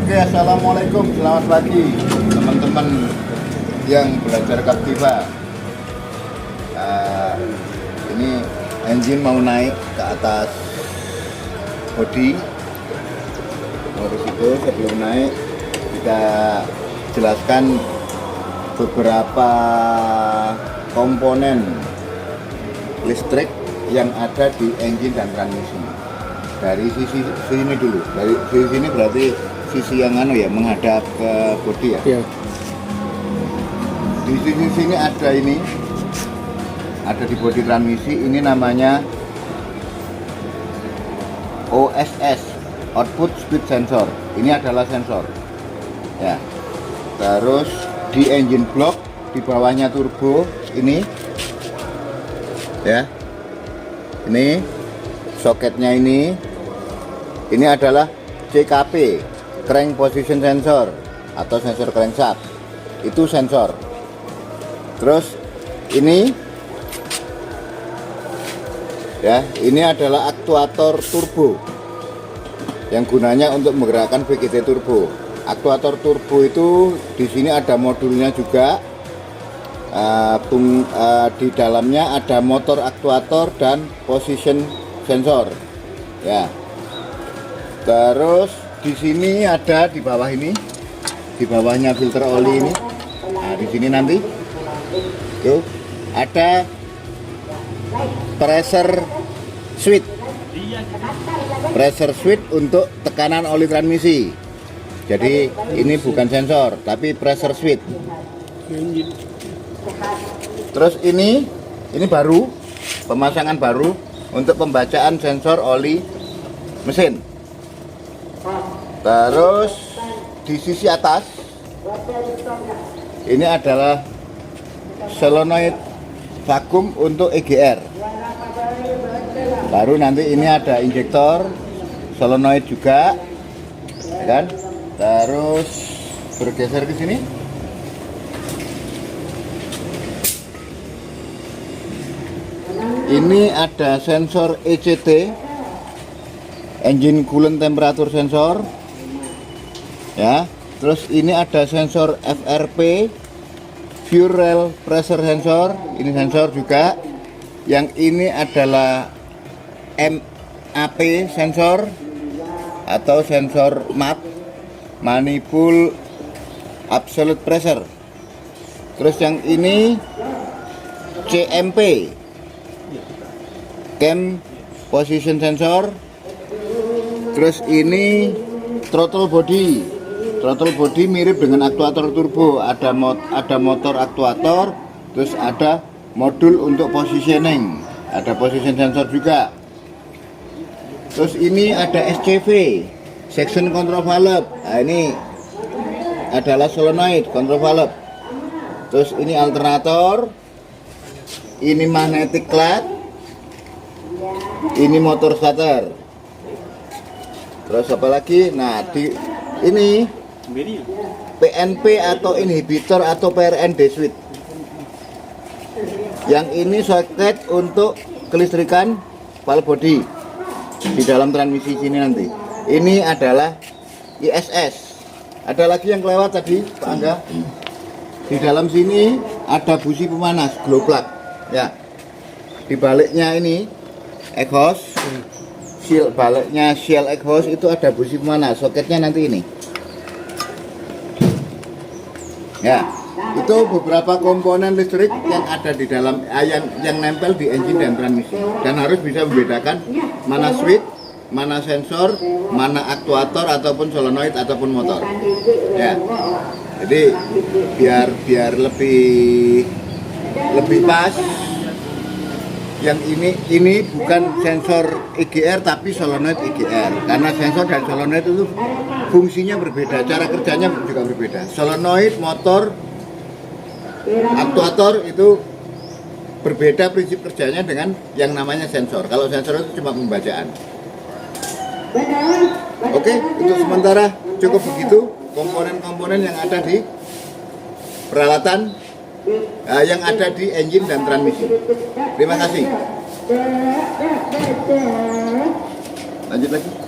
Oke, assalamualaikum, selamat pagi teman-teman yang belajar Captiva. Ini engine mau naik ke atas bodi. Habis itu sebelum naik kita jelaskan beberapa komponen listrik yang ada di engine dan transmisi. Dari sisi sini dulu, dari sisi sini berarti sisi yang menghadap ke bodi ya. Iya. Di sisi sini ada ini, ada di bodi transmisi, ini namanya OSS, Output Speed Sensor. Ini adalah sensor. Ya. Terus di engine block di bawahnya turbo ini, ya. Ini soketnya ini adalah CKP, Crank Position Sensor atau sensor crankshaft. Itu sensor. Terus ini ya, ini adalah aktuator turbo yang gunanya untuk menggerakkan VGT turbo. Aktuator turbo itu di sini ada modulnya juga. Di dalamnya ada motor aktuator dan position sensor. Ya. Terus di sini ada di bawah ini, di bawahnya filter oli ini. Nah, di sini nanti tuh ada pressure switch. Pressure switch untuk tekanan oli transmisi. Jadi ini bukan sensor, tapi pressure switch. Terus ini baru, pemasangan baru untuk pembacaan sensor oli mesin. Terus di sisi atas ini adalah solenoid vakum untuk EGR. Baru nanti ini ada injektor solenoid juga, ya kan? Terus bergeser ke sini. Ini ada sensor ECT, engine coolant temperature sensor, ya. Terus ini ada sensor FRP, fuel pressure sensor, ini sensor juga. Yang ini adalah MAP sensor atau sensor MAP, manifold absolute pressure. Terus yang ini CMP, cam position sensor. Terus ini throttle body. Throttle body mirip dengan aktuator turbo, ada motor aktuator, terus ada modul untuk positioning, ada position sensor juga. Terus ini ada SCV, section control valve. Nah, ini adalah solenoid control valve. Terus ini alternator, ini magnetic clutch, ini motor starter. Terus apa lagi? Nah, ini PNP atau inhibitor atau PRND switch. Yang ini soket untuk kelistrikan valve body di dalam transmisi sini nanti. Ini adalah ISS. Ada lagi yang kelewat tadi, Pak Angga. Di dalam sini ada busi pemanas, glow plug. Ya. Di baliknya ini exhaust, baliknya shell exhaust itu ada busi pemanas. Soketnya nanti ini. Ya, itu beberapa komponen listrik yang ada di dalam yang nempel di engine dan transmisi, dan harus bisa membedakan mana switch, mana sensor, mana aktuator ataupun solenoid ataupun motor. Ya, jadi biar lebih pas. Yang ini bukan sensor EGR tapi solenoid EGR, karena sensor dan solenoid itu fungsinya berbeda, cara kerjanya juga berbeda. Solenoid, motor, aktuator itu berbeda prinsip kerjanya dengan yang namanya sensor. Kalau sensor itu cuma pembacaan. Oke, untuk sementara cukup begitu komponen-komponen yang ada di peralatan yang ada di engine dan transmisi. Terima kasih. Lanjut lagi.